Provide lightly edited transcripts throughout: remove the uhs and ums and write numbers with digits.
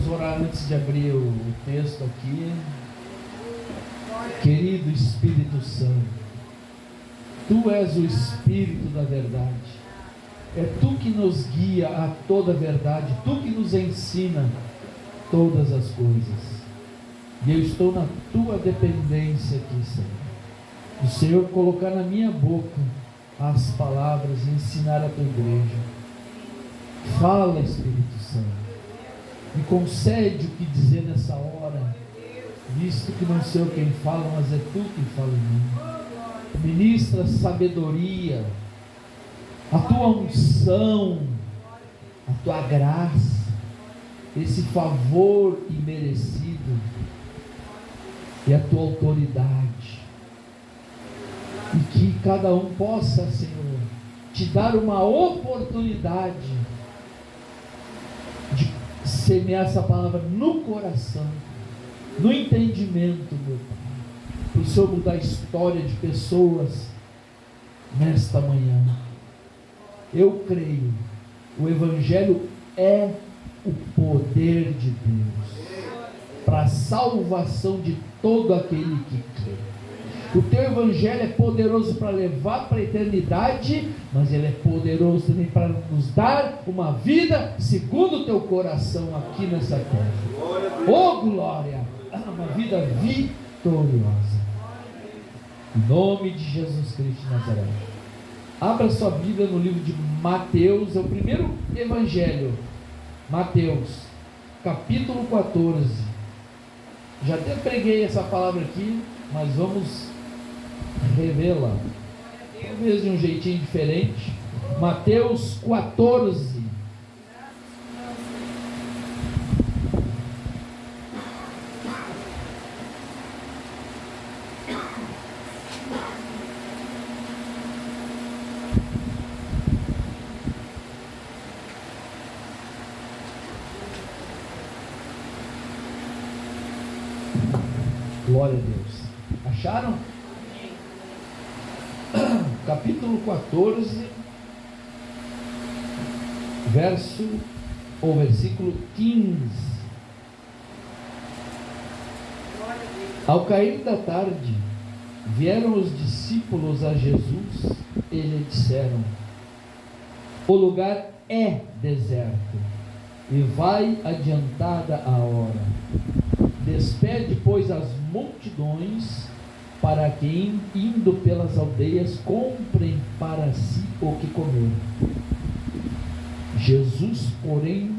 Vamos orar antes de abrir o texto aqui. Querido Espírito Santo, Tu és o Espírito da verdade. É Tu que nos guia a toda a verdade, Tu que nos ensina todas as coisas. E eu estou na Tua dependência aqui, Senhor. O Senhor colocar na minha boca as palavras e ensinar a Tua igreja. Fala, Espírito Santo. Me concede o que dizer nessa hora, visto que não sou eu quem fala, mas é Tu quem fala em mim. Ministra sabedoria, a Tua unção, a Tua graça, esse favor imerecido e a Tua autoridade, e que cada um possa, Senhor, Te dar uma oportunidade de semear essa palavra no coração, no entendimento, meu Pai, para o Senhor mudar a história de pessoas nesta manhã. Eu creio, o Evangelho é o poder de Deus para a salvação de todo aquele que crê. O Teu Evangelho é poderoso para levar para a eternidade, mas ele é poderoso também para nos dar uma vida segundo o Teu coração aqui nessa terra. Oh glória! Uma vida vitoriosa. Em nome de Jesus Cristo de Nazaré. Abra sua Bíblia no livro de Mateus, é o primeiro Evangelho. Mateus, capítulo 14. Já até preguei essa palavra aqui, mas vamos revê-la, talvez de um jeitinho diferente. Mateus 14. Glória a Deus. Acharam? Capítulo 14, versículo 15. Ao cair da tarde, vieram os discípulos a Jesus e lhe disseram: o lugar é deserto e vai adiantada a hora. Despede, pois, as multidões, para que, indo pelas aldeias, comprem para si o que comer. Jesus, porém,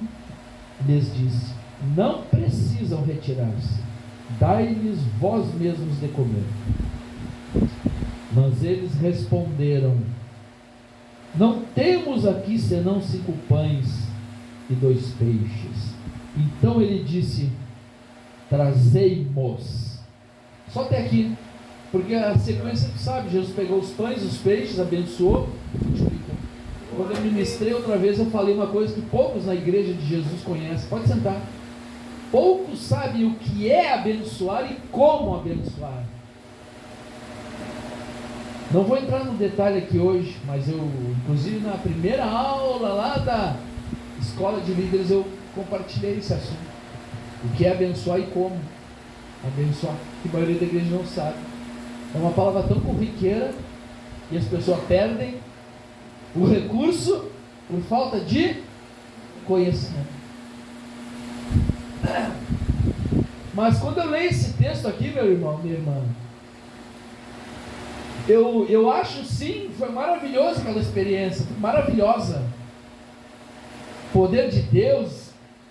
lhes disse: não precisam retirar-se, dai-lhes vós mesmos de comer. Mas eles responderam: não temos aqui senão 5 pães e 2 peixes. Então ele disse: trazei-mos. Só até aqui, porque a sequência tu sabe, Jesus pegou os pães, os peixes, abençoou. Quando eu ministrei outra vez, eu falei uma coisa que poucos na igreja de Jesus conhecem. Pode sentar. Poucos sabem o que é abençoar e como abençoar. Não vou entrar no detalhe aqui hoje, mas eu, inclusive na primeira aula lá da escola de líderes, eu compartilhei esse assunto. O que é abençoar e como abençoar, que a maioria da igreja não sabe. É uma palavra tão corriqueira e as pessoas perdem o recurso por falta de conhecimento. Mas quando eu leio esse texto aqui, meu irmão, minha irmã, eu acho sim, foi maravilhoso aquela experiência, maravilhosa, poder de Deus.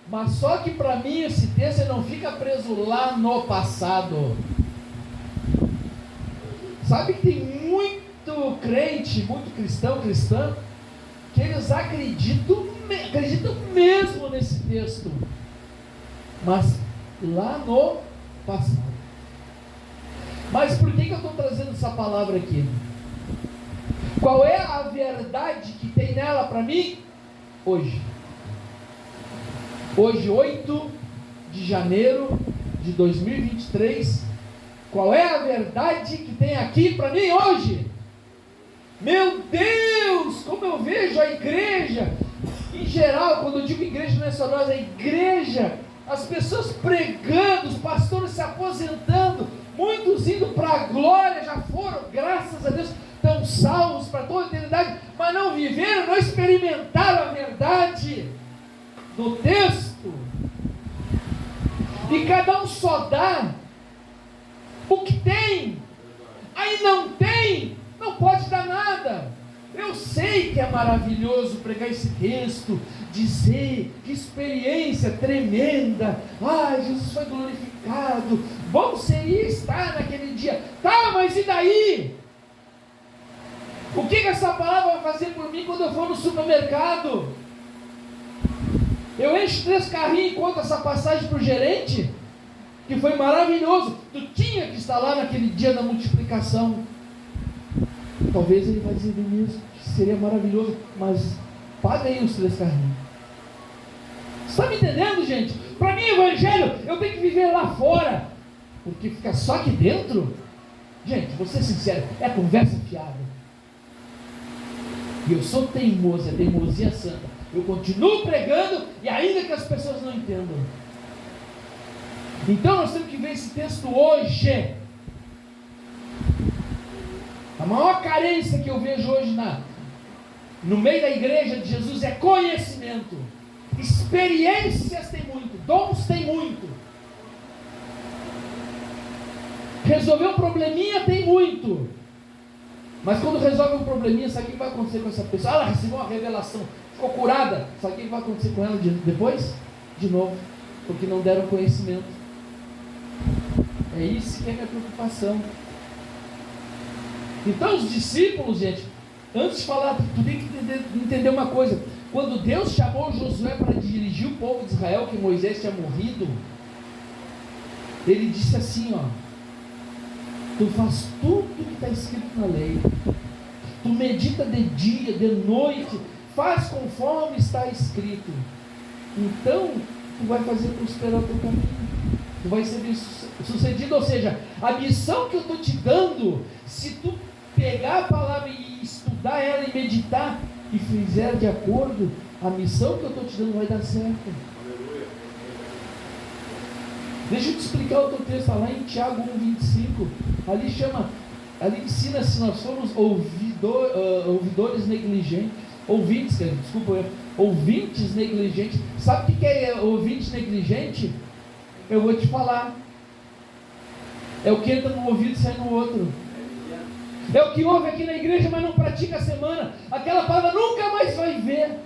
Mas só que para mim esse texto não fica preso lá no passado. Sabe que tem muito crente, muito cristão, cristã, que eles acreditam mesmo nesse texto, mas lá no passado. Mas por que eu estou trazendo essa palavra aqui? Qual é a verdade que tem nela para mim hoje? Hoje, 8 de janeiro de 2023, qual é a verdade que tem aqui para mim hoje? Meu Deus, como eu vejo a igreja, em geral, quando eu digo igreja não é só nós, a igreja as pessoas pregando, os pastores se aposentando, muitos indo para a glória, já foram, graças a Deus, estão salvos para toda a eternidade, mas não viveram, não experimentaram a verdade do texto. E cada um só dá o que tem. Aí não tem, não pode dar nada. Eu sei que é maravilhoso pregar esse texto, dizer que experiência tremenda, Jesus foi glorificado, bom seria estar naquele dia. Tá, mas e daí? O que essa palavra vai fazer por mim quando eu for no supermercado? Eu encho 3 carrinhos e conto essa passagem para o gerente, que foi maravilhoso. Tu tinha que estar lá naquele dia da multiplicação. Talvez ele vai dizer mesmo que seria maravilhoso, mas paga aí os 3 carrinhos. Está me entendendo, gente? Para mim, evangelho, eu tenho que viver lá fora, porque ficar só aqui dentro, gente, vou ser sincero, é conversa fiada. E eu sou teimoso, é teimosia santa. Eu continuo pregando e ainda que as pessoas não entendam. Então nós temos que ver esse texto hoje. A maior carência que eu vejo hoje no meio da igreja de Jesus é conhecimento. Experiências tem muito, dons tem muito. Resolver um probleminha tem muito. Mas quando resolve um probleminha, sabe o que vai acontecer com essa pessoa? Ela recebeu uma revelação, ficou curada. Sabe o que vai acontecer com ela depois? De novo, porque não deram conhecimento. É isso que é a minha preocupação. Então os discípulos, gente, antes de falar, tu tem que entender uma coisa. Quando Deus chamou Josué para dirigir o povo de Israel, que Moisés tinha morrido, ele disse assim, tu faz tudo que está escrito na lei, tu medita de dia, de noite, faz conforme está escrito, então tu vai fazer prosperar o teu caminho, tu vai ser bem sucedido. Ou seja, a missão que eu estou te dando, se tu pegar a palavra e estudar ela e meditar e fizer de acordo, a missão que eu estou te dando vai dar certo. Deixa eu te explicar o teu texto, lá em Tiago 1,25, ali ensina se nós formos ouvidores negligentes, ouvintes negligentes. Sabe o que é ouvinte negligente? Eu vou te falar, é o que entra no ouvido e sai no outro, é o que ouve aqui na igreja, mas não pratica a semana, aquela palavra nunca mais vai ver.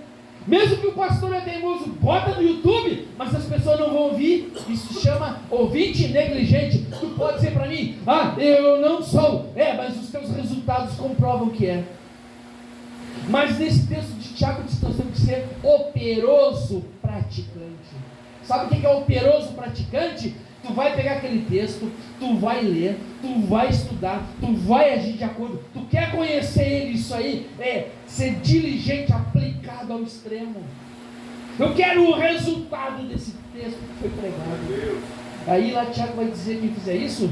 Mesmo que o pastor é teimoso, bota no YouTube, mas as pessoas não vão ouvir. Isso se chama ouvinte negligente. Tu pode dizer para mim, eu não sou, mas os teus resultados comprovam que é. Mas nesse texto de Tiago nós temos que ser operoso praticante. Sabe o que é operoso praticante? Tu vai pegar aquele texto, tu vai ler, tu vai estudar, tu vai agir de acordo. Tu quer conhecer ele, isso aí é ser diligente, aplicado ao extremo. Eu quero o resultado desse texto que foi pregado. Aí lá Tiago vai dizer que quem fizer isso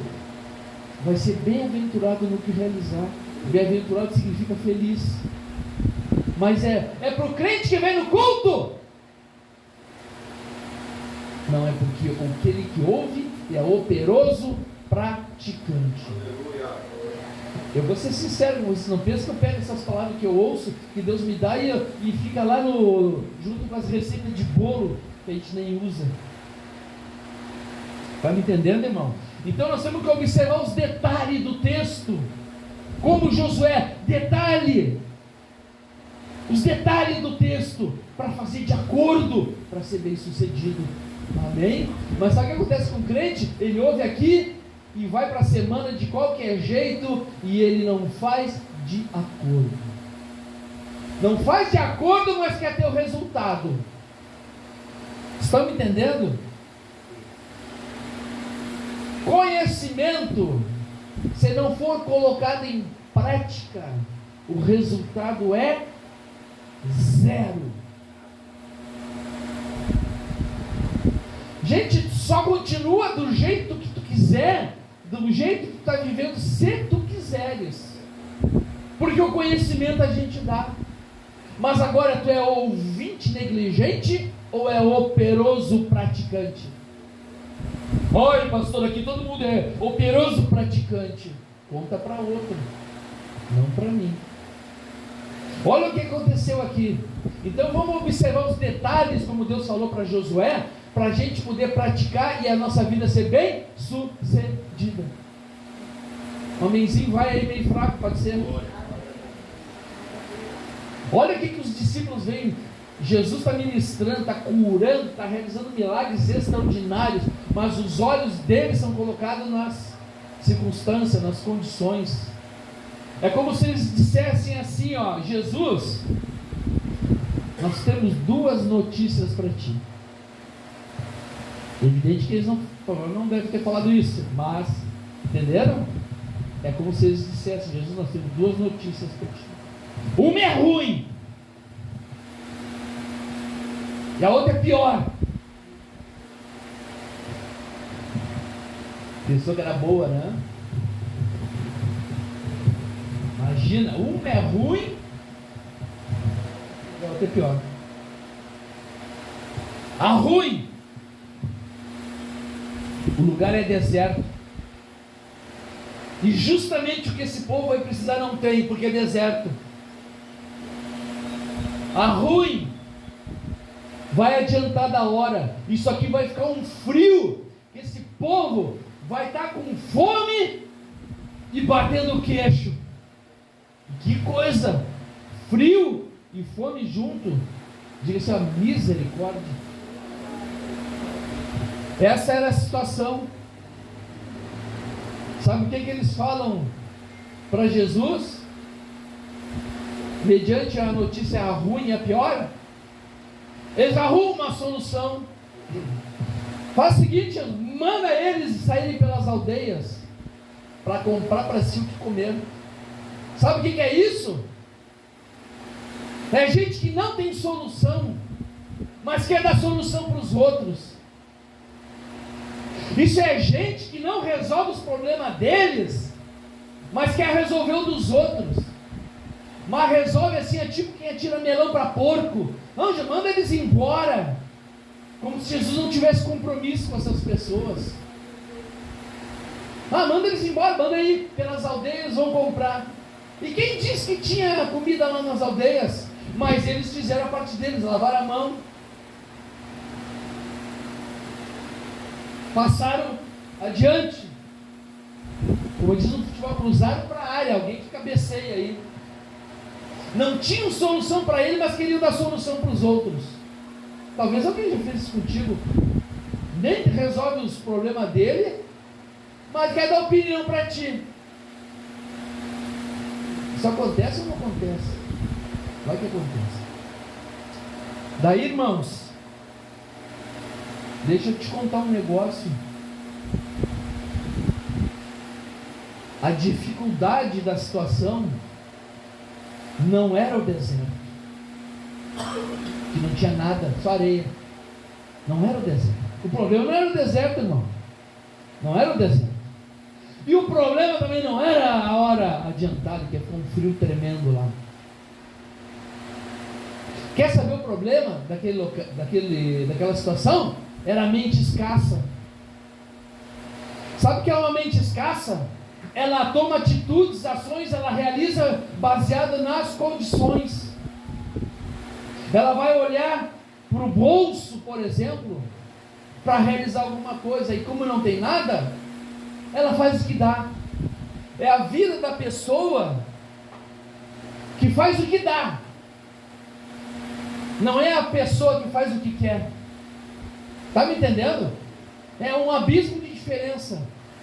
vai ser bem-aventurado no que realizar. Bem-aventurado significa feliz. Mas é para o crente que vem no culto. Não, é porque aquele que ouve é operoso praticante. Eu vou ser sincero, você não pensa que eu pego essas palavras que eu ouço, que Deus me dá e fica lá junto com as receitas de bolo que a gente nem usa. Está me entendendo, irmão? Então nós temos que observar os detalhes do texto. Como Josué, os detalhes do texto, para fazer de acordo, para ser bem sucedido. Amém? Mas sabe o que acontece com o crente? Ele ouve aqui e vai para a semana de qualquer jeito e ele não faz de acordo. Não faz de acordo, mas quer ter o resultado. Estão me entendendo? Conhecimento, se não for colocado em prática, o resultado é zero. Gente, só continua do jeito que tu quiser, do jeito que tu está vivendo, se tu quiseres, porque o conhecimento a gente dá. Mas agora tu é ouvinte negligente ou é operoso praticante? Olha, pastor, aqui todo mundo é operoso praticante. Conta para outro, não para mim. Olha o que aconteceu aqui. Então vamos observar os detalhes, como Deus falou para Josué, para a gente poder praticar e a nossa vida ser bem sucedida. Homenzinho, vai aí meio fraco, pode ser. Olha o que os discípulos veem. Jesus está ministrando, está curando, está realizando milagres extraordinários, mas os olhos deles são colocados nas circunstâncias, nas condições. É como se eles dissessem assim, ó: Jesus, nós temos duas notícias para ti. Evidente que eles não devem ter falado isso, mas, entenderam? É como se eles dissessem: Jesus, nós temos duas notícias para ti. Uma é ruim e a outra é pior. Pensou que era boa, né? Imagina, uma é ruim e a outra é pior. A ruim, o lugar é deserto, e justamente o que esse povo vai precisar não tem, porque é deserto. A ruim vai adiantar da hora. Isso aqui vai ficar um frio, que esse povo vai estar com fome e batendo o queixo. Que coisa! Frio e fome junto. Diga-se a misericórdia. Essa era a situação. Sabe o que eles falam para Jesus? Mediante a notícia ruim e a pior, eles arrumam uma solução. Faz o seguinte: manda eles saírem pelas aldeias para comprar para si o que comer. Sabe o que é isso? É gente que não tem solução, mas quer dar solução para os outros. Isso é gente que não resolve os problemas deles, mas quer resolver o dos outros. Mas resolve assim, é tipo quem atira melão para porco. Anja, manda eles embora, como se Jesus não tivesse compromisso com essas pessoas. Manda eles embora, manda aí pelas aldeias, vão comprar. E quem disse que tinha comida lá nas aldeias? Mas eles fizeram a parte deles, lavaram a mão, passaram adiante, como diz no futebol, cruzaram para a área, alguém que cabeceia aí. Não tinham solução para ele, mas queriam dar solução para os outros. Talvez alguém já fez isso contigo. Nem resolve os problemas dele, mas quer dar opinião para ti. Isso acontece ou não acontece? Vai que acontece. Daí, irmãos, deixa eu te contar um negócio. A dificuldade da situação não era o deserto, que não tinha nada, só areia. Não era o deserto. O problema não era o deserto, irmão. Não era o deserto. E o problema também não era a hora adiantada, que foi um frio tremendo lá. Quer saber o problema daquela situação? Era a mente escassa. Sabe o que é uma mente escassa? Ela toma atitudes, ações, ela realiza baseada nas condições. Ela vai olhar para o bolso, por exemplo, para realizar alguma coisa, e como não tem nada, ela faz o que dá. É a vida da pessoa que faz o que dá, não é a pessoa que faz o que quer. Está me entendendo? É um abismo de diferença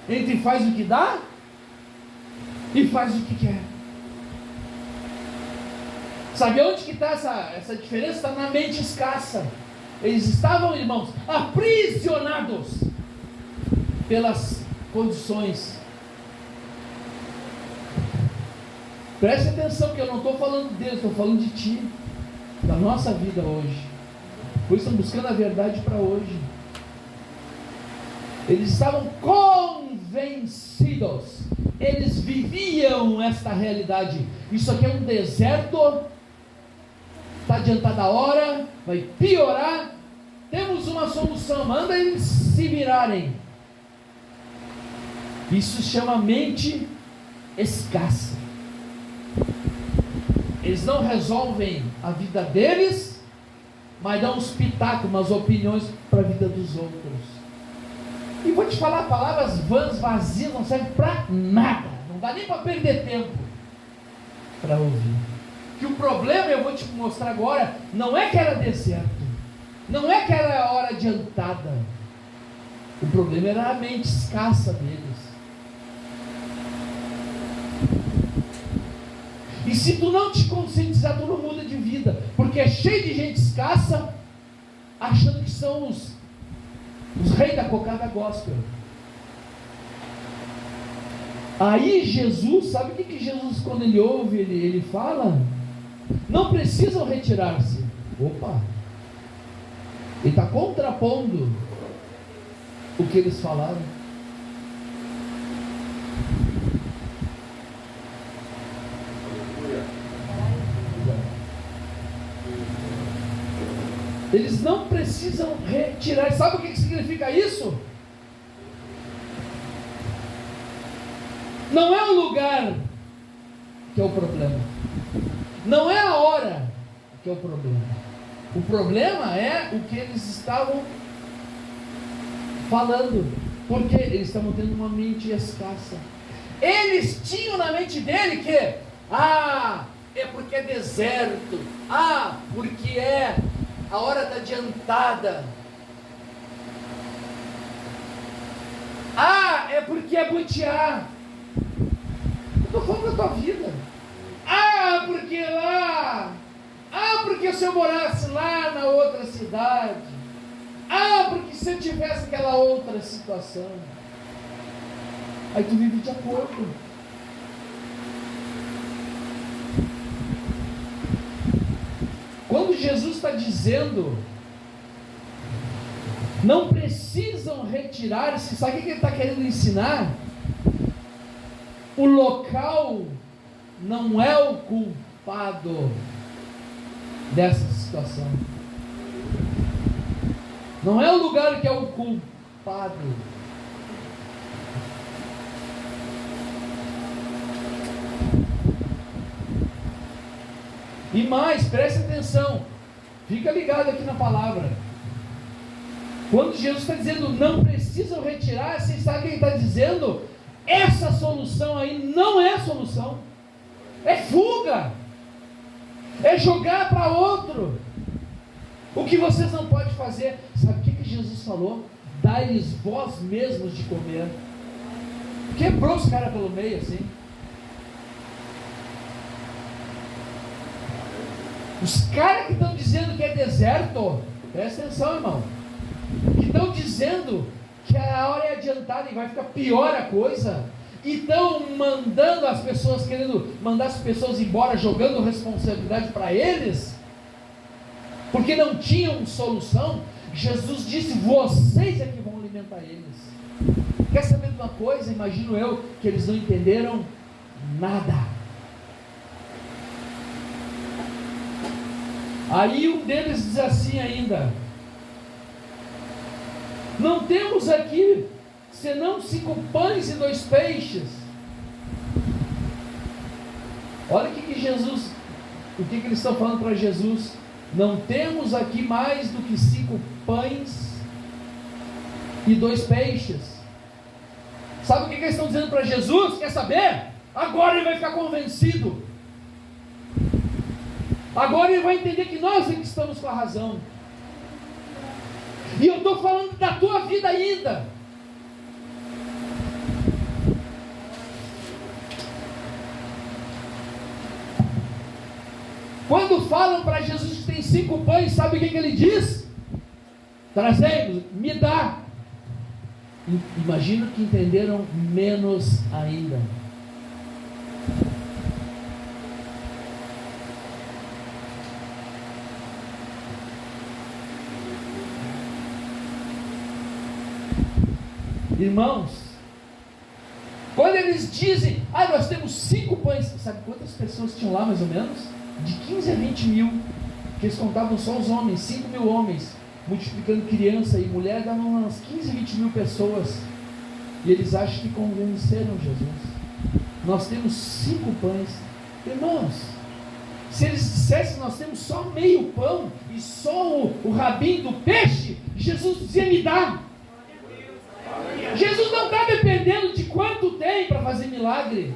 entre faz o que dá e faz o que quer. Sabe onde que está essa diferença? Está na mente escassa. Eles estavam, irmãos, aprisionados pelas condições. Preste atenção que eu não estou falando de Deus, estou falando de ti, da nossa vida hoje. Por isso estamos buscando a verdade para hoje. Eles estavam convencidos, eles viviam esta realidade. Isso aqui é um deserto, está adiantada a hora, vai piorar, temos temos uma solução, manda eles se virarem. Isso se chama mente escassa. Eles não resolvem a vida deles, mas dão uns pitacos, umas opiniões para a vida dos outros. E vou te falar, palavras vãs, vazias, não servem para nada. Não dá nem para perder tempo para ouvir. Que o problema, eu vou te mostrar agora, não é que era deserto, não é que era a hora adiantada. O problema era a mente escassa deles. E se tu não te conscientizar, tu não muda de vida, porque é cheio de gente escassa, achando que são os reis da cocada gospel. Aí Jesus, sabe o que Jesus, quando ele ouve, ele fala? Não precisam retirar-se. Opa! Ele está contrapondo o que eles falaram. Eles não precisam retirar. Sabe o que significa isso? Não é o lugar que é o problema, não é a hora que é o problema. O problema é o que eles estavam falando, porque eles estavam tendo uma mente escassa. Eles tinham na mente dele que é porque é deserto, porque é a hora da adiantada, é porque é butiá. Eu estou falando da tua vida. Porque lá, porque se eu morasse lá na outra cidade, porque se eu tivesse aquela outra situação. Aí tu vive de acordo. Quando Jesus está dizendo, não precisam retirar-se, sabe o que ele está querendo ensinar? O local não é o culpado dessa situação. Não é o lugar que é o culpado. E mais, preste atenção, fica ligado aqui na palavra. Quando Jesus está dizendo não precisam retirar, você sabe o que ele está dizendo? Essa solução aí não é solução, é fuga, é jogar para outro. O que vocês não podem fazer, sabe o que Jesus falou? Dai-lhes vós mesmos de comer. Quebrou os caras pelo meio assim. Os caras que estão dizendo que é deserto, presta atenção, irmão, que estão dizendo que a hora é adiantada e vai ficar pior a coisa, e estão mandando as pessoas, querendo mandar as pessoas embora, jogando responsabilidade para eles, porque não tinham solução. Jesus disse, vocês é que vão alimentar eles. Quer saber de uma coisa? Imagino eu que eles não entenderam nada. Aí um deles diz assim ainda, não temos aqui senão 5 pães e 2 peixes. Olha o que eles estão falando para Jesus. Não temos aqui mais do que 5 pães e 2 peixes. Sabe o que eles estão dizendo para Jesus? Quer saber? Agora ele vai ficar convencido. Agora ele vai entender que nós é que estamos com a razão. E eu estou falando da tua vida ainda. Quando falam para Jesus que tem 5 pães, sabe o que ele diz? Trazei-nos, me dá. Imagino que entenderam menos ainda. Irmãos, quando eles dizem, nós temos 5 pães, sabe quantas pessoas tinham lá mais ou menos? De 15 a 20 mil, que eles contavam só os homens, 5 mil homens, multiplicando criança e mulher, dava umas 15, 20 mil pessoas. E eles acham que convenceram Jesus. Nós temos 5 pães. Irmãos, se eles dissessem que nós temos só meio pão e só o rabinho do peixe, Jesus dizia: me dá. Jesus não está dependendo de quanto tem para fazer milagre.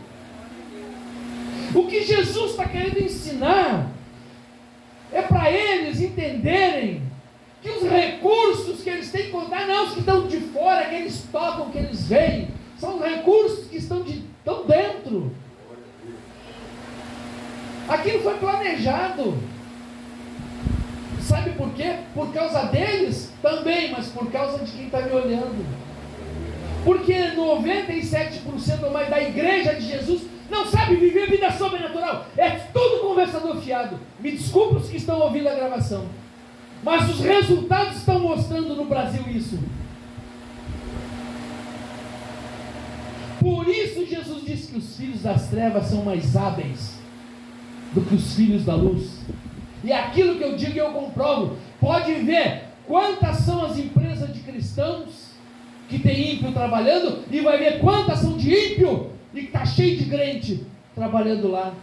O que Jesus está querendo ensinar é para eles entenderem que os recursos que eles têm que contar, não os que estão de fora, que eles tocam, que eles veem, são os recursos que estão dentro. Aquilo foi planejado. Sabe por quê? Por causa deles também, mas por causa de quem está me olhando. Porque 97% ou mais da igreja de Jesus não sabe viver vida sobrenatural. É tudo conversador fiado. Me desculpa os que estão ouvindo a gravação, mas os resultados estão mostrando no Brasil isso. Por isso Jesus disse que os filhos das trevas são mais hábeis do que os filhos da luz. E aquilo que eu digo eu comprovo. Pode ver quantas são as empresas de cristãos que tem ímpio trabalhando, e vai ver quantas são de ímpio e que está cheio de crente trabalhando lá.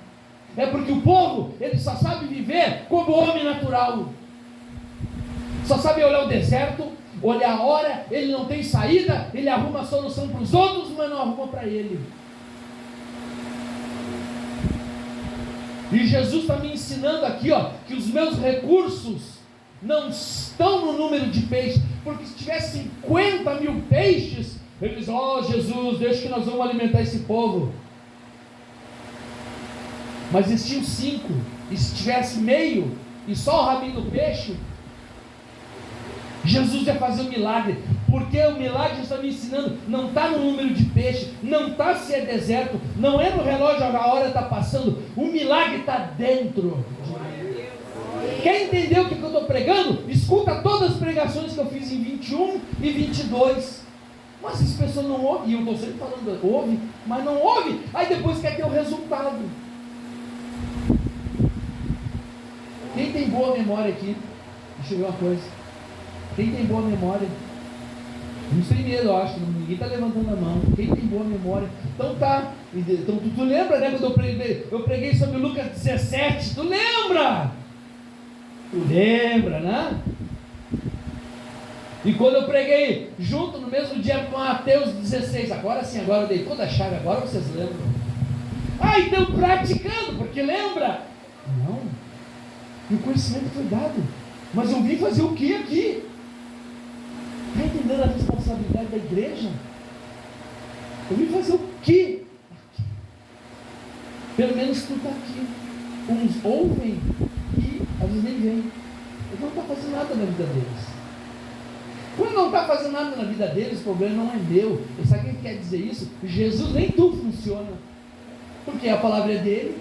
É porque o povo, ele só sabe viver como homem natural, só sabe olhar o deserto, olhar a hora, ele não tem saída, ele arruma a solução para os outros, mas não arruma para ele. E Jesus está me ensinando aqui, que os meus recursos não estão no número de peixes, porque se tivesse 50 mil peixes, ele diz: Jesus, deixa que nós vamos alimentar esse povo. Mas existiam 5, e se tivesse meio, e só o rabinho do peixe, Jesus ia fazer um milagre, porque o milagre está me ensinando, não está no número de peixe, não está se é deserto, não é no relógio, a hora está passando, o milagre está dentro. Quer entender o que eu estou pregando? Escuta todas as pregações que eu fiz em 21 e 22. Mas as pessoas não ouvem, e eu estou sempre falando, ouve, mas não ouve, aí depois quer ter o resultado. Quem tem boa memória aqui? Deixa eu ver uma coisa. Quem tem boa memória? Uns tem medo, eu acho, ninguém está levantando a mão. Quem tem boa memória? Então tá, então, tu lembra, né, quando eu preguei sobre Lucas 17, tu lembra? Tu lembra, né? E quando eu preguei junto no mesmo dia com Mateus 16, agora sim, agora eu dei toda a chave, agora vocês lembram. Então praticando, porque lembra? Não, e o conhecimento foi dado, mas eu vim fazer o que aqui? Está entendendo a responsabilidade da igreja? Eu vim fazer o que aqui? Pelo menos tu está aqui. Uns ouvem e às vezes nem vêm. Ele não está fazendo nada na vida deles. Quando não está fazendo nada na vida deles, o problema não é meu. E sabe o que quer dizer isso? Jesus, nem tu funciona, porque a palavra é dele.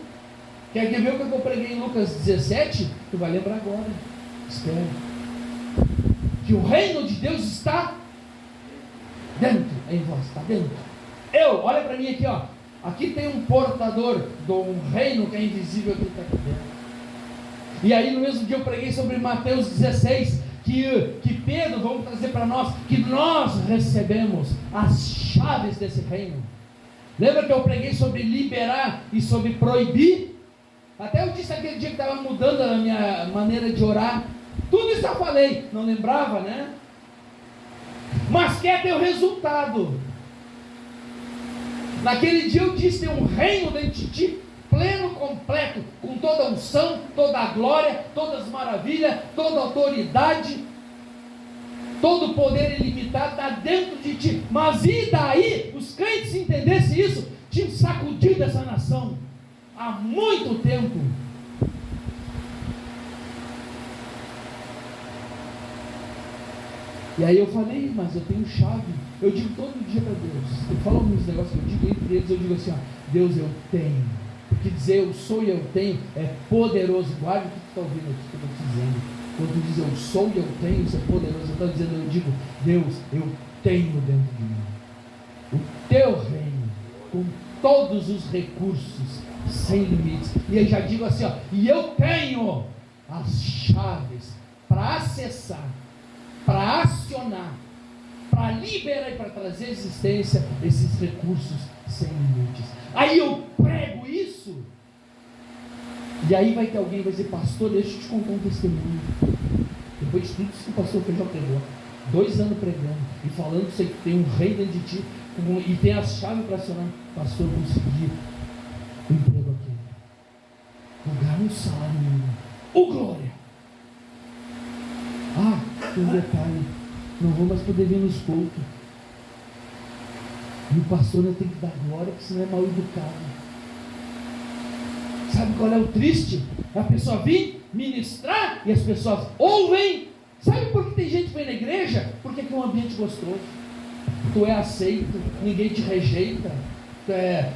Quer ver o que eu preguei em Lucas 17? Tu vai lembrar agora. Espera. Que o reino de Deus está dentro em vós, está dentro. Olha para mim aqui, aqui tem um portador de um reino que é invisível, que está aqui dentro. E aí no mesmo dia eu preguei sobre Mateus 16, que Pedro, vamos trazer para nós, que nós recebemos as chaves desse reino. Lembra que eu preguei sobre liberar e sobre proibir? Até eu disse aquele dia que estava mudando a minha maneira de orar. Tudo isso eu falei, não lembrava, né? Mas quer ter o resultado. Naquele dia eu disse: tem um reino dentro de ti, pleno, completo, com toda a unção, toda a glória, todas as maravilhas, toda a autoridade, todo o poder ilimitado está dentro de ti. Mas e daí, os crentes, se entendessem isso, tinham sacudido essa nação há muito tempo. E aí eu falei: mas eu tenho chave. Eu digo todo dia para Deus, eu falo uns negócios que eu digo entre eles, eu digo assim: Deus, eu tenho. Porque dizer eu sou e eu tenho é poderoso. Guarda o que tu está ouvindo aqui que eu estou te dizendo. Quando tu diz eu sou e eu tenho, isso é poderoso. Eu estou dizendo, eu digo: Deus, eu tenho dentro de mim o teu reino, com todos os recursos, sem limites. E aí já digo assim: e eu tenho as chaves para acessar direcionar para liberar e para trazer à existência esses recursos sem limites. Aí eu prego isso, e aí vai ter alguém que vai dizer: pastor, deixa eu te contar um testemunho. Depois de tudo isso que o pastor Feijão pregou, 2 anos pregando e falando que tem um rei dentro de ti e tem as chaves para acionar. Pastor, eu consegui o emprego aqui, lugar no salário mínimo. Glória! Tem um detalhe: não vou mais poder vir nos cultos, e o pastor não tem que dar glória, porque senão é mal educado. Sabe qual é o triste? A pessoa vir ministrar e as pessoas ouvem. Sabe por que tem gente que vem na igreja? Porque é um ambiente gostoso, tu é aceito, ninguém te rejeita, é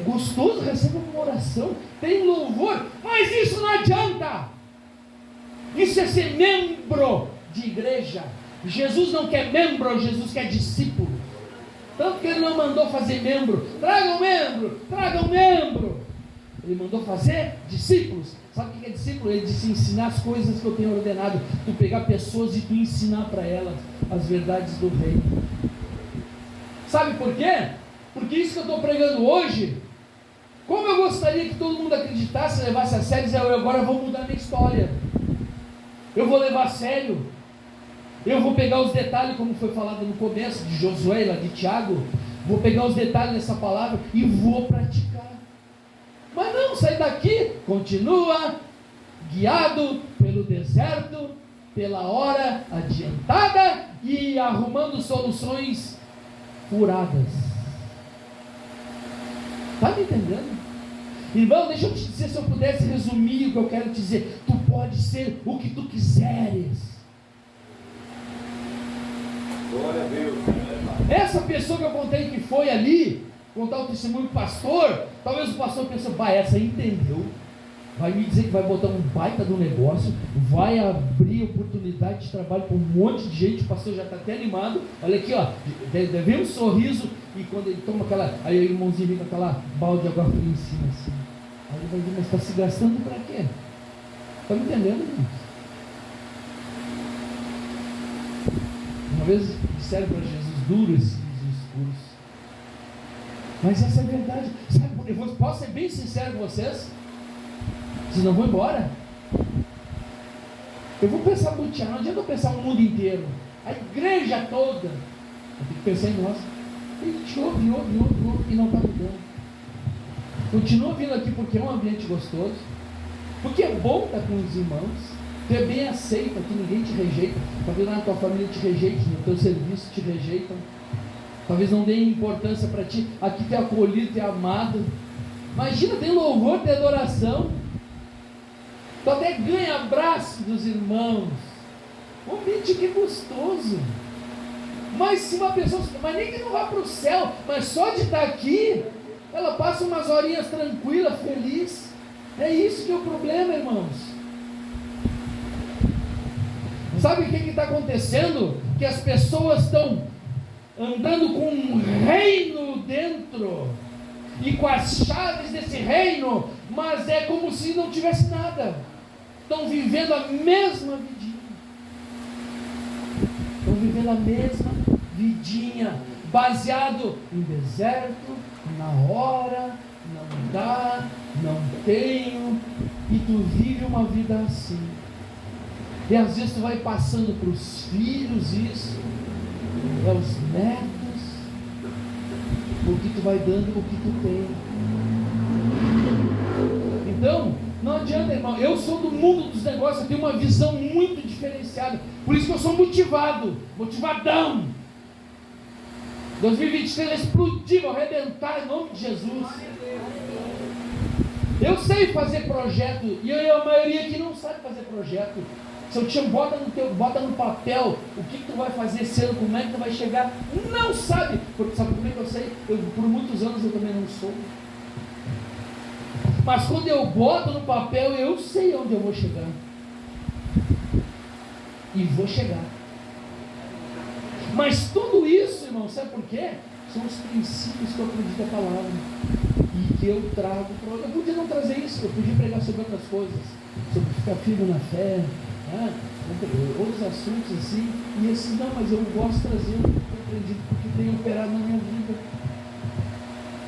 gostoso, recebe uma oração, tem louvor, mas isso não adianta. Isso é ser membro de igreja. Jesus não quer membro, Jesus quer discípulo. Tanto que ele não mandou fazer membro. Tragam membro, tragam membro. Ele mandou fazer discípulos. Sabe o que é discípulo? Ele disse: ensinar as coisas que eu tenho ordenado. Tu pegar pessoas e tu ensinar para elas as verdades do reino. Sabe por quê? Porque isso que eu estou pregando hoje, como eu gostaria que todo mundo acreditasse, levasse a sério, e eu agora vou mudar minha história. Eu vou levar a sério. Eu vou pegar os detalhes, como foi falado no começo, de Josué, lá de Tiago. Vou pegar os detalhes dessa palavra e vou praticar. Mas não, sai daqui, continua guiado pelo deserto, pela hora adiantada e arrumando soluções furadas. Está me entendendo? Irmão, deixa eu te dizer, se eu pudesse resumir o que eu quero te dizer: tu pode ser o que tu quiseres. Glória a Deus. Essa pessoa que eu contei que foi ali contar o testemunho do pastor, talvez o pastor pense: essa entendeu, vai me dizer que vai botar um baita do negócio, vai abrir oportunidade de trabalho para um monte de gente. O pastor já está até animado. Olha aqui, ó, vê um sorriso, e quando ele toma aquela, aí o irmãozinho vem com aquela balde de água fria em cima assim. Aí ele vai dizer: mas está se gastando para quê? Está me entendendo, irmãos? Uma vez disseram para Jesus: duros e escuros. Mas essa é a verdade. Sabe, eu posso ser bem sincero com vocês? Vocês não vão embora? Eu vou pensar no Tiago, não adianta eu pensar no mundo inteiro, a igreja toda. Eu tenho que pensar em nós. A gente ouve e não está mudando. Continua vindo aqui porque é um ambiente gostoso, porque é bom estar com os irmãos, tu é bem aceito, aqui ninguém te rejeita. Talvez na tua família te rejeite, no teu serviço te rejeitam, talvez não dê importância para ti. Aqui tu é acolhido, tu é amado. Imagina, tem louvor, tem adoração, tu até ganha abraço dos irmãos. Um ambiente que é gostoso. Mas se uma pessoa, mas nem que não vá para o céu, mas só de estar aqui, ela passa umas horinhas tranquila, feliz. É isso que é o problema, irmãos. Sabe o que está acontecendo? Que as pessoas estão andando com um reino dentro, e com as chaves desse reino, mas é como se não tivesse nada. Estão vivendo a mesma vidinha. Estão vivendo a mesma vidinha, baseado em deserto, na hora, não dá, não tenho, e tu vive uma vida assim. E às vezes tu vai passando para os filhos isso, os netos, o que tu vai dando, o que tu tem. Então, não adianta, irmão. Eu sou do mundo dos negócios, eu tenho uma visão muito diferenciada. Por isso que eu sou motivadão. 2023 vai explodir, vai arrebentar em nome de Jesus. Eu sei fazer projeto, e a maioria aqui não sabe fazer projeto. Se eu te bota no papel o que tu vai fazer esse ano, como é que tu vai chegar, não sabe. Porque sabe como é que eu sei? Por muitos anos eu também não sou. Mas quando eu boto no papel, eu sei onde eu vou chegar. E vou chegar. Mas tudo isso, irmão, sabe por quê? São os princípios que eu aprendi da palavra e que eu trago para. Eu podia não trazer isso, eu podia pregar sobre outras coisas, sobre ficar firme na fé, Outros assuntos assim, e esses não, mas eu gosto de trazer o que eu aprendi, porque tem operado na minha vida.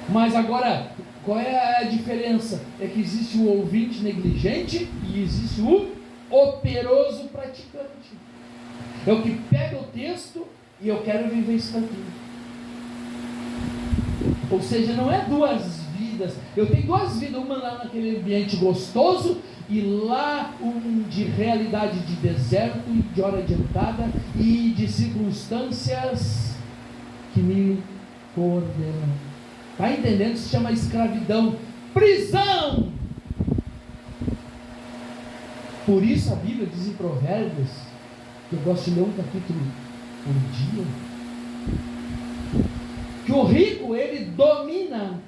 Mas agora, qual é a diferença? É que existe o ouvinte negligente e existe o operoso praticante. É o que pega o texto e eu quero viver isso daqui. Ou seja, não é duas vidas. Eu tenho duas vidas, uma lá naquele ambiente gostoso e lá um de realidade de deserto e de hora adiantada e de circunstâncias que me coordenam. Está entendendo? Isso se chama escravidão, prisão. Por isso a Bíblia diz em Provérbios, que eu gosto de ler um capítulo por dia, que o rico, ele domina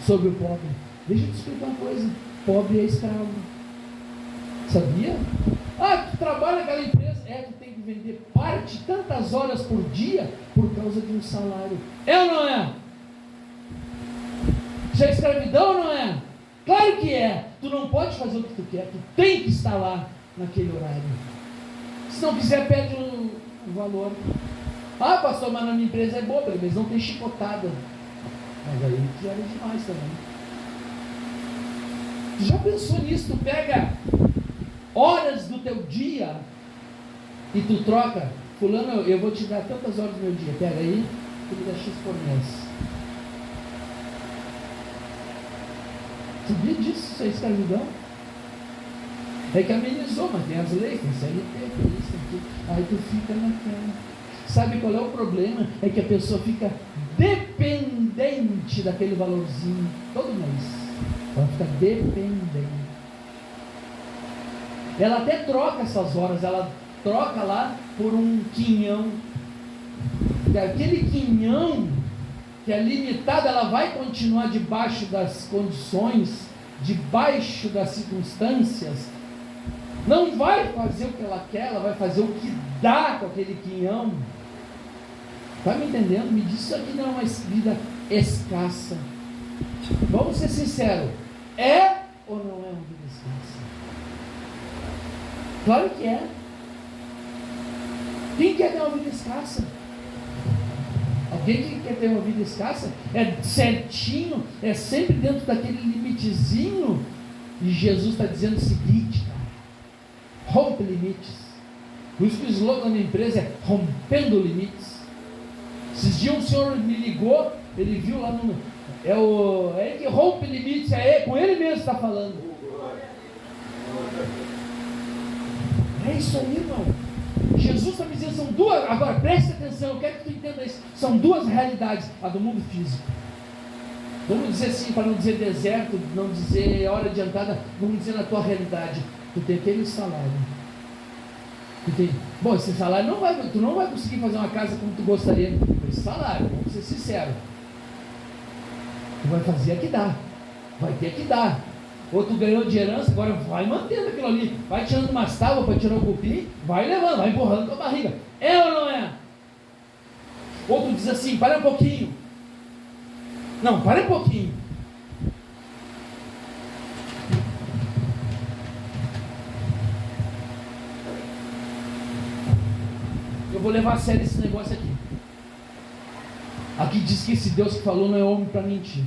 sobre o pobre. Deixa eu te explicar uma coisa: pobre é escravo. Sabia? Tu trabalha naquela empresa, tu tem que vender parte, tantas horas por dia, por causa de um salário. É ou não é? Isso é escravidão ou não é? Claro que é. Tu não pode fazer o que tu quer, tu tem que estar lá naquele horário. Se não quiser, perde o valor. Pastor, mas na minha empresa é boa, mas não tem chicotada. Mas aí já era demais também. Tu já pensou nisso? Tu pega horas do teu dia e tu troca. Fulano, eu vou te dar tantas horas do meu dia. Pega aí, tu me dá X por mês. Sabia disso? Isso é escravidão? É que amenizou, mas tem as leis, tem CLT, tem isso, tem tudo. Aí tu fica naquela. Sabe qual é o problema? É que a pessoa fica dependente daquele valorzinho todo mês. Ela fica dependente. Ela até troca essas horas, ela troca lá por um quinhão. E aquele quinhão que é limitado, ela vai continuar debaixo das condições, debaixo das circunstâncias. Não vai fazer o que ela quer, ela vai fazer o que dá com aquele quinhão. Está me entendendo? Me diz, isso aqui não é uma vida escassa. Vamos ser sinceros, é ou não é uma vida escassa? Claro que é. Quem quer ter uma vida escassa? Alguém que quer ter uma vida escassa é certinho, é sempre dentro daquele limitezinho. E Jesus está dizendo o seguinte, cara: rompe limites. Por isso que o slogan da empresa é rompendo limites. Esses dias um senhor me ligou, ele viu lá no... É ele que rompe limites, com ele mesmo está falando. É isso aí, irmão. Jesus está me dizendo, são duas, agora preste atenção, eu quero que tu entenda isso, são duas realidades, a do mundo físico. Vamos dizer assim, para não dizer deserto, não dizer hora adiantada, vamos dizer na tua realidade, tu tem aquele salário. Bom, esse salário tu não vai conseguir fazer uma casa como tu gostaria com esse salário, vamos ser sinceros. Tu vai fazer a que dá, vai ter que dar. Ou tu ganhou de herança, agora vai mantendo aquilo ali, vai tirando umas tábuas para tirar o cupim, vai levando, vai empurrando com a barriga. É ou não é? Ou tu diz assim, para um pouquinho. Não, para um pouquinho. Eu vou levar a sério esse negócio aqui. Aqui diz que esse Deus que falou não é homem para mentir.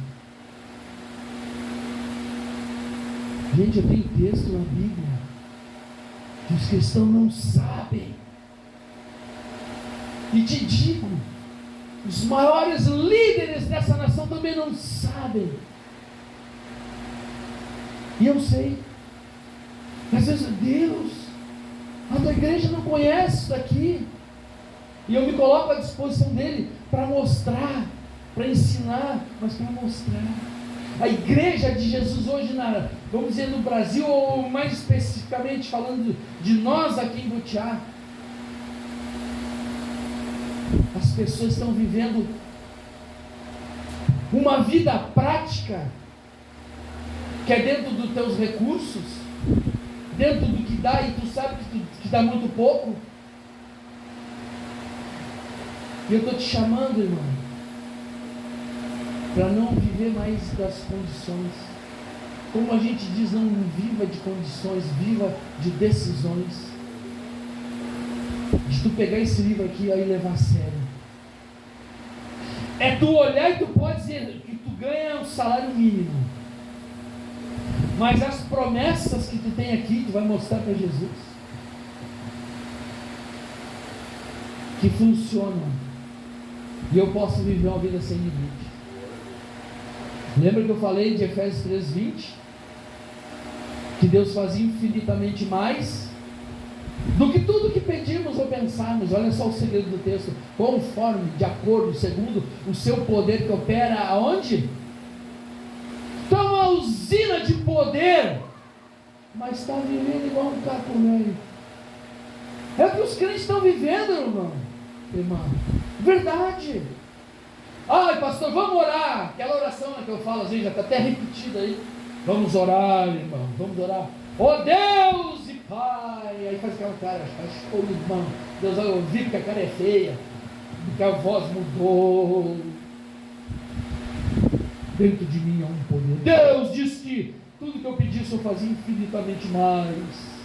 Gente, eu tenho texto na Bíblia que os cristãos não sabem. E te digo, os maiores líderes dessa nação também não sabem. E eu sei. Às vezes, Deus, a tua igreja não conhece isso daqui. E eu me coloco à disposição dele para mostrar, para ensinar, mas para mostrar. A igreja de Jesus hoje, vamos dizer no Brasil, ou mais especificamente falando de nós aqui em Butiá, as pessoas estão vivendo uma vida prática, que é dentro dos teus recursos, dentro do que dá, e tu sabe que dá muito pouco. E eu estou te chamando, irmão, para não viver mais das condições. Como a gente diz, não viva de condições, viva de decisões. De tu pegar esse livro aqui e levar a sério. É tu olhar e tu pode dizer que tu ganha um salário mínimo. Mas as promessas que tu tem aqui, tu vai mostrar para Jesus. Que funcionam. E eu posso viver uma vida sem limite. Lembra que eu falei de Efésios 3:20? Que Deus fazia infinitamente mais do que tudo que pedimos ou pensarmos. Olha só o segredo do texto. Conforme, de acordo, segundo o seu poder que opera aonde? Então uma usina de poder, mas está vivendo igual um caco velho. É o que os crentes estão vivendo, irmão. Verdade. Ai, pastor, vamos orar. Aquela oração que eu falo, às vezes já está até repetida aí. Vamos orar, irmão, vamos orar. Oh Deus e Pai. Aí faz aquela cara, oh irmão, Deus vai ouvir porque a cara é feia, porque a voz mudou. Dentro de mim há um poder. Deus disse que tudo que eu pedisse eu fazia infinitamente mais.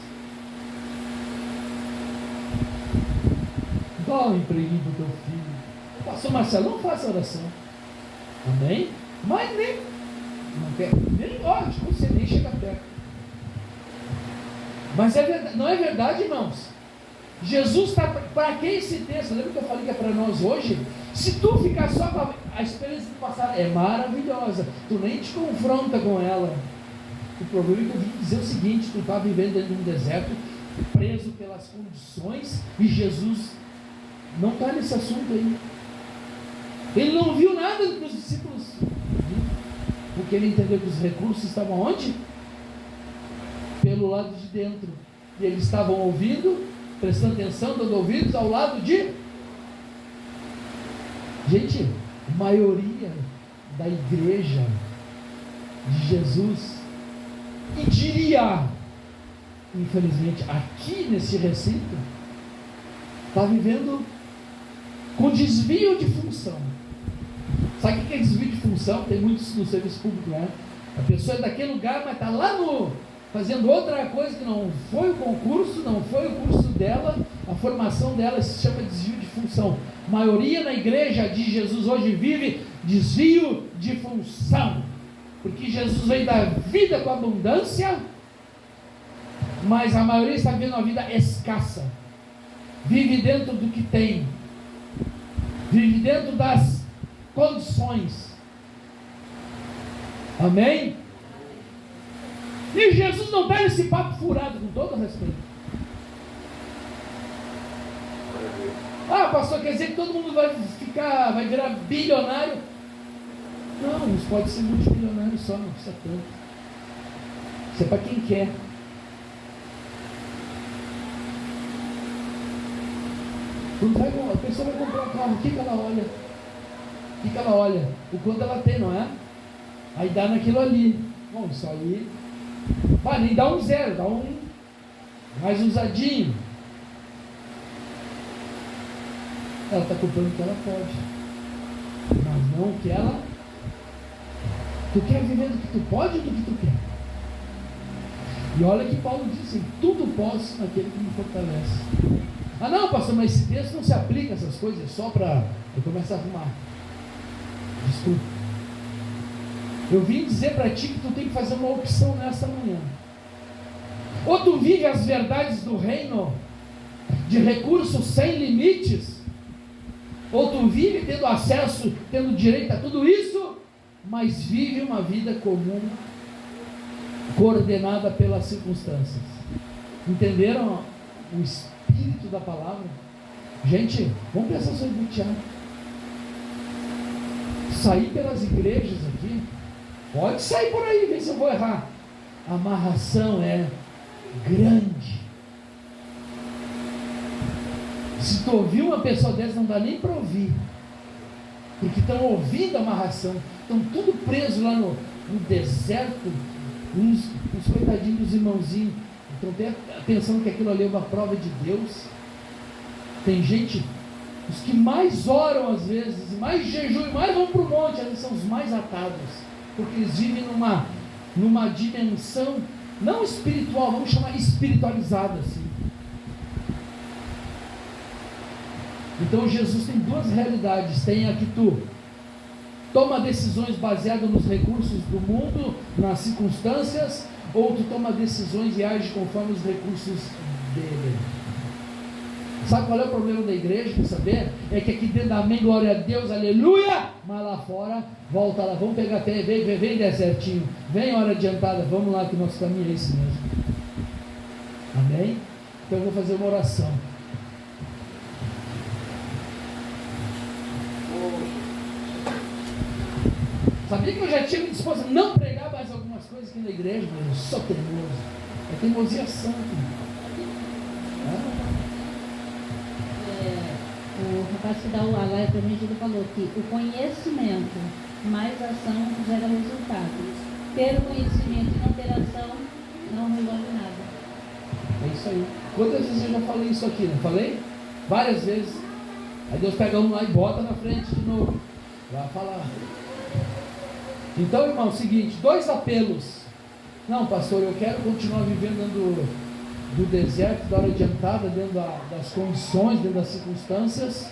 Dá um empreguinho para o teu filho. Pastor Marcelo, não faça oração. Amém? Mas nem olha, você nem chega perto. Mas é verdade, não é verdade, irmãos? Jesus está, para quem esse texto? Lembra que eu falei que é para nós hoje? Se tu ficar só com a experiência do passado, é maravilhosa, tu nem te confronta com ela. O problema é que eu vim dizer o seguinte: tu está vivendo dentro de um deserto, preso pelas condições, e Jesus não está nesse assunto aí. Ele não viu nada dos discípulos, porque ele entendeu que os recursos estavam onde? Pelo lado de dentro. E eles estavam ouvindo, prestando atenção, dando ouvidos ao lado de... Gente, a maioria da igreja de Jesus, e diria, infelizmente, aqui nesse recinto, está vivendo com desvio de função. Sabe o que é desvio de função? Tem muitos no serviço público, né? A pessoa é daquele lugar, mas está lá fazendo outra coisa que não foi o concurso, não foi o curso dela, a formação dela se chama desvio de função. A maioria na igreja de Jesus hoje vive desvio de função, porque Jesus veio dar vida com abundância, mas a maioria está vivendo uma vida escassa, vive dentro do que tem, vive dentro das condições. Amém? E Jesus não está nesse papo furado, com todo respeito. Ah, pastor, quer dizer que todo mundo vai virar bilionário? Não, uns pode ser multimilionário só, não precisa tanto. Isso é para quem quer. A pessoa vai comprar um carro, o que ela olha? O que ela olha? O quanto ela tem, não é? Aí dá naquilo ali. Bom, isso aí... nem dá um zero, dá um mais usadinho. Ela está comprando o que ela pode, mas não o que ela... Tu quer viver do que tu pode ou do que tu quer? E olha que Paulo diz assim: tudo posso naquele que me fortalece. Ah não, pastor, mas esse texto não se aplica a essas coisas, é só para... Eu começo a arrumar. Desculpa. Eu vim dizer para ti que tu tem que fazer uma opção nesta manhã. Ou tu vive as verdades do reino, de recursos sem limites, ou tu vive tendo acesso, tendo direito a tudo isso, mas vive uma vida comum, coordenada pelas circunstâncias. Entenderam o espírito da palavra? Gente, vamos pensar sobre o Tiago. Sair pelas igrejas aqui, pode sair por aí, ver se eu vou errar. A amarração é grande. Se tu ouvir uma pessoa dessa, não dá nem para ouvir, porque estão ouvindo a amarração, estão tudo presos lá no deserto. Uns coitadinhos dos irmãozinhos estão pensando que aquilo ali é uma prova de Deus. Tem gente, os que mais oram às vezes, mais jejuam, mais vão para o monte, eles são os mais atados, porque eles vivem numa numa dimensão não espiritual, vamos chamar espiritualizada assim. Então Jesus tem duas realidades: tem a que tu toma decisões baseadas nos recursos do mundo, nas circunstâncias, ou tu toma decisões e age conforme os recursos dele. Sabe qual é o problema da igreja? Quer saber? É que aqui dentro, amém, glória a Deus, aleluia, mas lá fora, volta lá, vamos pegar até, vem desertinho, vem hora adiantada, vamos lá que o nosso caminho é esse mesmo. Amém? Então eu vou fazer uma oração. Sabia que eu já tinha me disposto a não pregar mais algumas coisas aqui na igreja, mas eu sou teimoso. É teimosia santa. O rapaz que dá o alerta para mim, ele falou que o conhecimento mais ação gera resultados. Ter o conhecimento e não ter ação não resolve nada. É isso aí. Quantas vezes eu já falei isso aqui, não falei? Várias vezes. Aí Deus pega um lá e bota na frente de novo. Vai falar. Então, irmão, é o seguinte, 2 apelos. Não, pastor, eu quero continuar vivendo dentro do deserto, da hora adiantada, dentro das condições, dentro das circunstâncias,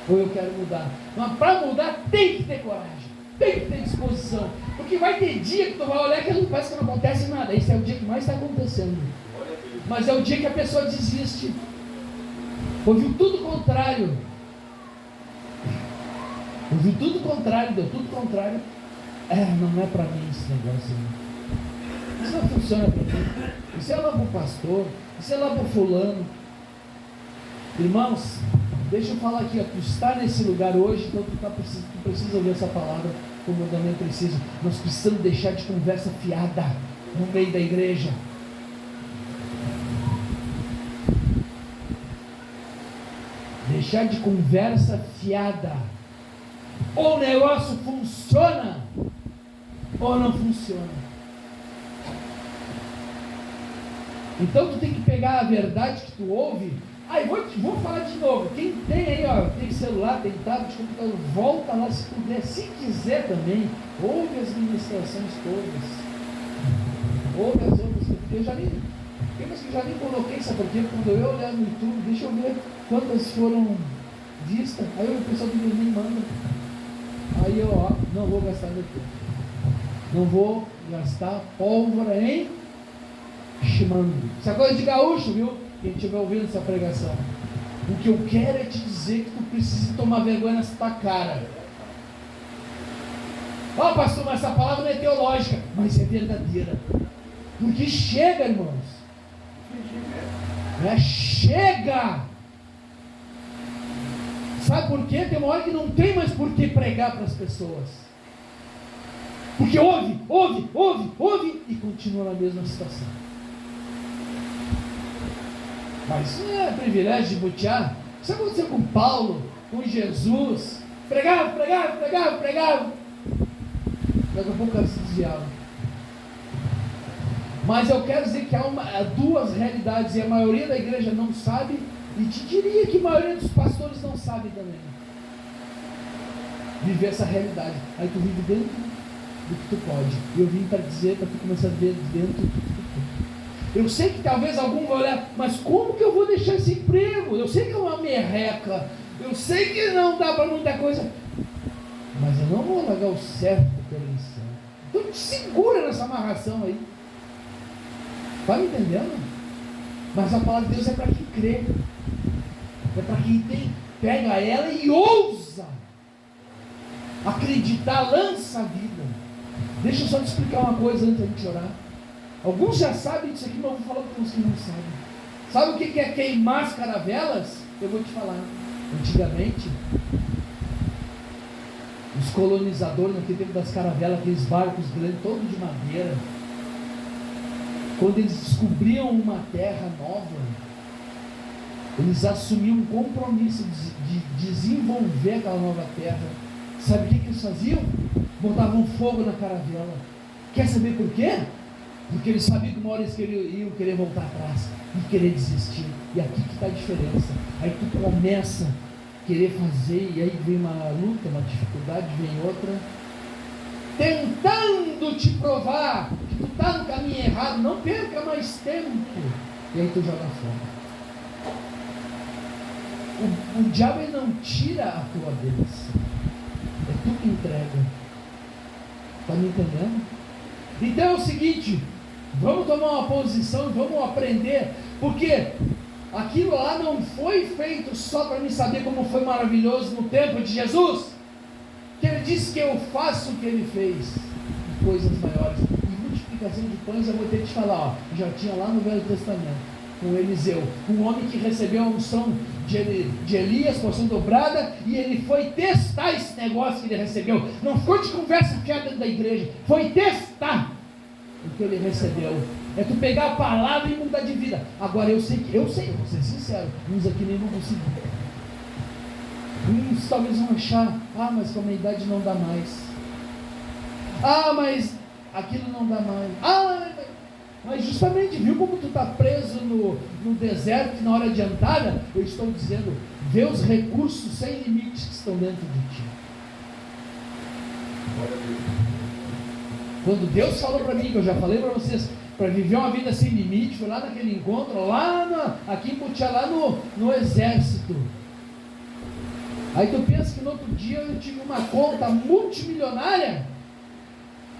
ou eu quero mudar. Mas para mudar tem que ter coragem, tem que ter disposição, porque vai ter dia que tu vai olhar que parece que não acontece nada. Esse é o dia que mais está acontecendo, mas é o dia que a pessoa desiste, ouviu tudo contrário, deu tudo contrário. Não é para mim esse negócio, não. Isso não funciona para mim. Isso é lá para o pastor, isso é lá para o fulano. Irmãos, deixa eu falar aqui, ó, tu está nesse lugar hoje, então tu precisa ouvir essa palavra como eu também preciso. Nós precisamos deixar de conversa fiada no meio da igreja. Deixar de conversa fiada. Ou o negócio funciona, ou não funciona. Então tu tem que pegar a verdade que tu ouve. Vou falar de novo. Quem tem aí, ó, tem celular, tem tablet, computador, volta lá se puder, se quiser também, ouve as ministrações todas, ouve as outras, porque eu já nem coloquei, sabe por quê? Quando eu olhar no YouTube, deixa eu ver quantas foram vistas, aí o pessoal do me manda, aí eu, ó, não vou gastar meu tempo, não vou gastar pólvora em chimando. Isso é coisa de gaúcho, viu? Quem estiver ouvindo essa pregação, o que eu quero é te dizer que tu precisa tomar vergonha nessa tua cara. Pastor, mas essa palavra não é teológica, mas é verdadeira, porque chega, irmãos, chega. Sabe por quê? Tem uma hora que não tem mais por que pregar para as pessoas, porque ouve e continua na mesma situação. Mas isso não é privilégio de botear. Isso aconteceu com Paulo, com Jesus. Pregava. Daqui a pouco elas se desviavam. Mas eu quero dizer que há duas realidades, e a maioria da igreja não sabe, e te diria que a maioria dos pastores não sabe também viver essa realidade. Aí tu vive dentro do que tu pode. E eu vim para dizer, para tu começar a ver dentro do que tu pode. Eu sei que talvez algum vai olhar, mas como que eu vou deixar esse emprego? Eu sei que é uma merreca, eu sei que não dá para muita coisa, mas eu não vou largar o certo pela lição. Então te segura nessa amarração aí. Está me entendendo? Mas a palavra de Deus é para quem crê, é para quem pega ela e ousa acreditar, lança a vida. Deixa eu só te explicar uma coisa antes da gente orar. Alguns já sabem disso aqui, mas eu vou falar para os que não sabem. Sabe o que é queimar as caravelas? Eu vou te falar. Antigamente, os colonizadores, naquele tempo das caravelas, aqueles barcos grandes, todos de madeira, quando eles descobriam uma terra nova, eles assumiam um compromisso de desenvolver aquela nova terra. Sabe o que eles faziam? Botavam fogo na caravela. Quer saber por quê? Porque eles sabiam que uma hora eles iam querer voltar atrás e querer desistir. E aqui que está a diferença. Aí tu começa a querer fazer, e aí vem uma luta, uma dificuldade, vem outra. tentando te provar que tu está no caminho errado. Não perca mais tempo. E aí tu joga fora. O diabo ele não tira a tua bênção. É tu que entrega. Está me entendendo? Então é o seguinte, vamos tomar uma posição e vamos aprender, porque aquilo lá não foi feito só para me saber como foi maravilhoso no tempo de Jesus, que ele disse que eu faço o que ele fez, e coisas maiores. E multiplicação de pães eu vou ter que te falar, já tinha lá no Velho Testamento, com Eliseu, um homem que recebeu a unção de Elias, porção dobrada, e ele foi testar esse negócio que ele recebeu. Não foi de conversa fiada dentro da igreja, foi testar o que ele recebeu. É tu pegar a palavra e mudar de vida. Agora eu sei, vou ser sincero, uns aqui nem vão conseguir. Uns talvez vão achar, mas com a minha idade não dá mais. Mas aquilo não dá mais. Mas justamente, viu como tu está preso no deserto, que na hora de andar, eu estou dizendo, vê os recursos sem limites que estão dentro de ti. Quando Deus falou para mim, que eu já falei para vocês, para viver uma vida sem limite, foi lá naquele encontro, aqui em Butiá, lá no exército. Aí tu pensa que no outro dia eu tive uma conta multimilionária.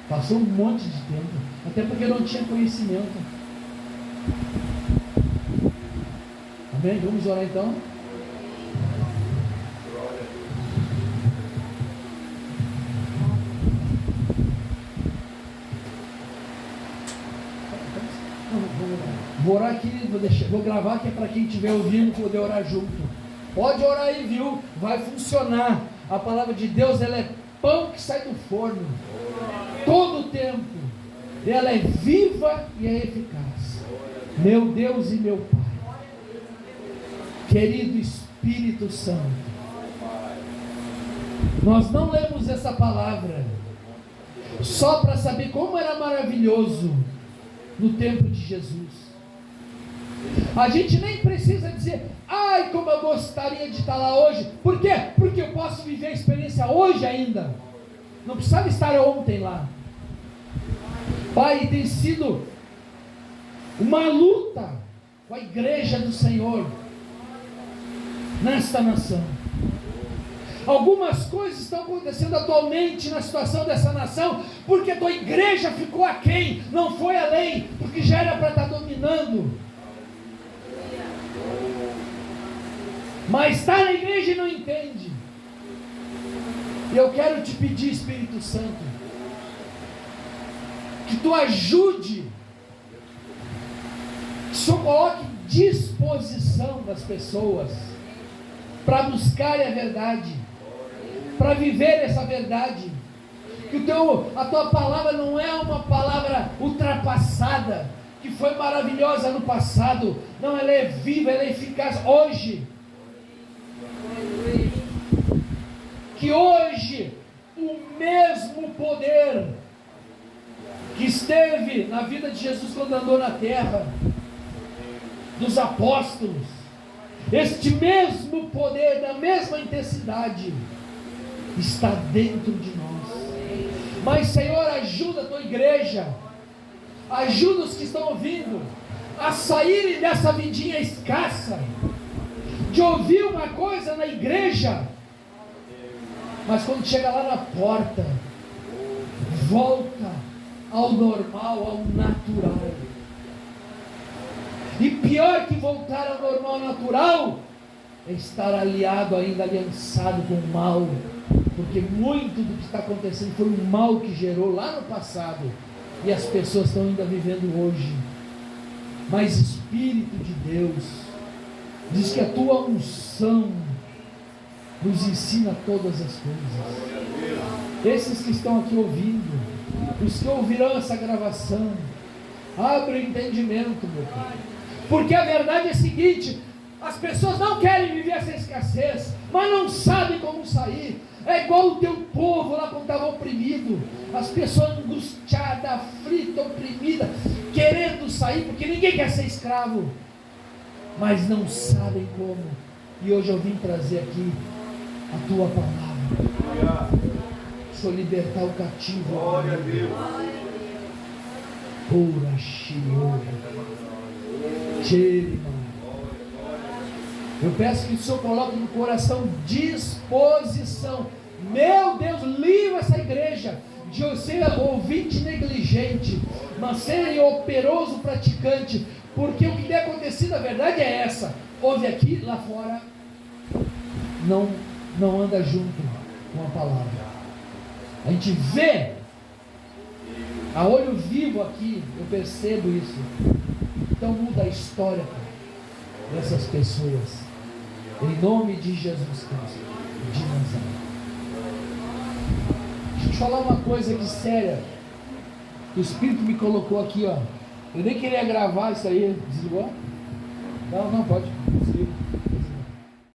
Passou um monte de tempo, até porque eu não tinha conhecimento. Amém? Vamos orar então? Vou orar aqui, vou gravar que é para quem estiver ouvindo poder orar junto. Pode orar aí, viu? Vai funcionar. A palavra de Deus, ela é pão que sai do forno todo o tempo. Ela é viva e é eficaz. Meu Deus e meu Pai, querido Espírito Santo, nós não lemos essa palavra só para saber como era maravilhoso no tempo de Jesus. A gente nem precisa dizer, como eu gostaria de estar lá hoje. Por quê? Porque eu posso viver a experiência hoje ainda. Não precisava estar ontem lá. Pai, tem sido uma luta com a igreja do Senhor nesta nação. Algumas coisas estão acontecendo atualmente na situação dessa nação, porque a tua igreja ficou aquém, não foi além, porque já era para estar dominando. Mas está na igreja e não entende. E eu quero te pedir, Espírito Santo, que tu ajude, que só coloque disposição das pessoas para buscarem a verdade, para viver essa verdade. Que a tua palavra não é uma palavra ultrapassada, que foi maravilhosa no passado. Não, ela é viva, ela é eficaz hoje. Que hoje o mesmo poder que esteve na vida de Jesus quando andou na terra, dos apóstolos, este mesmo poder, da mesma intensidade, está dentro de nós. Mas, Senhor, ajuda a tua igreja, ajuda os que estão ouvindo a saírem dessa vidinha escassa, de ouvir uma coisa na igreja, mas quando chega lá na porta, volta ao normal, ao natural. E pior que voltar ao normal, natural, é estar aliado ainda, aliançado com o mal, porque muito do que está acontecendo foi o mal que gerou lá no passado, e as pessoas estão ainda vivendo hoje. Mas Espírito de Deus diz que a tua unção nos ensina todas as coisas. Esses que estão aqui ouvindo, os que ouvirão essa gravação, abre o entendimento, meu Pai, porque a verdade é a seguinte: as pessoas não querem viver essa escassez, mas não sabem como sair. É igual o teu povo lá quando estava oprimido, as pessoas angustiadas, aflitas, oprimidas, querendo sair, porque ninguém quer ser escravo, mas não sabem como. E hoje eu vim trazer aqui a tua palavra. O Senhor libertar o cativo. Glória a Deus. Ora, Shiora. Cherima. Eu peço que o Senhor coloque no coração disposição. Meu Deus, livra essa igreja de eu ser ouvinte negligente, mas ser operoso praticante, porque o que tem acontecido, na verdade, é essa: ouve aqui, lá fora não anda junto com a palavra. A gente vê a olho vivo aqui, eu percebo isso. Então muda a história dessas pessoas, em nome de Jesus Cristo de Nazaré. Deixa eu te falar uma coisa aqui séria, que o Espírito me colocou aqui, ó. Eu nem queria gravar isso aí. Desligou? Não, pode.